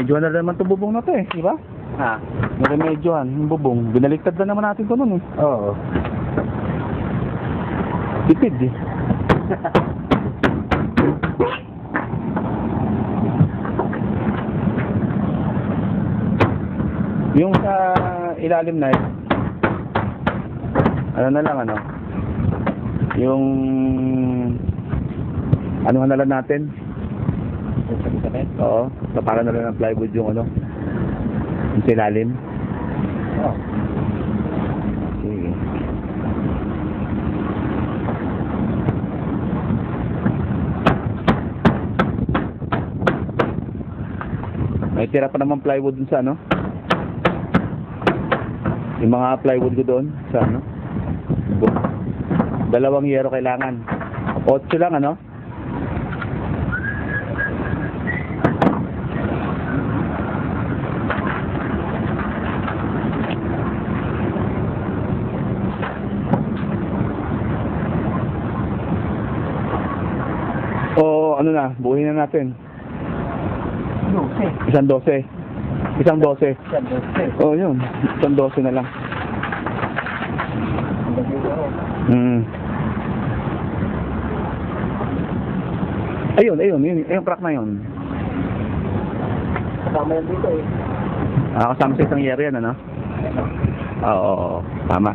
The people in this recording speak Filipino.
Niremedyohan na naman itong bubong na to eh, di ba? Ha? Niremedyohan, yung bubong. Binaliktad na naman natin ito nun eh. Oo. Tipid eh. Yung sa ilalim na ano na lang ano, yung ano na lang natin. Oo, tapakan na lang ng plywood yung ano, yung sa ilalim. Oo. Sige. May tira pa naman plywood dun sa ano. Yung mga plywood ko doon sa ano. 2 yero kailangan. 8 lang ano. O ano na, buuhin na natin. 12. Isang 12. Isang 12. Yan, 12. Oh, yun. Isang 12 na lang. Ayun, yung crack na yun. Kasama yan dito eh. Kasama sa isang yero yan, ano? Oo, tama.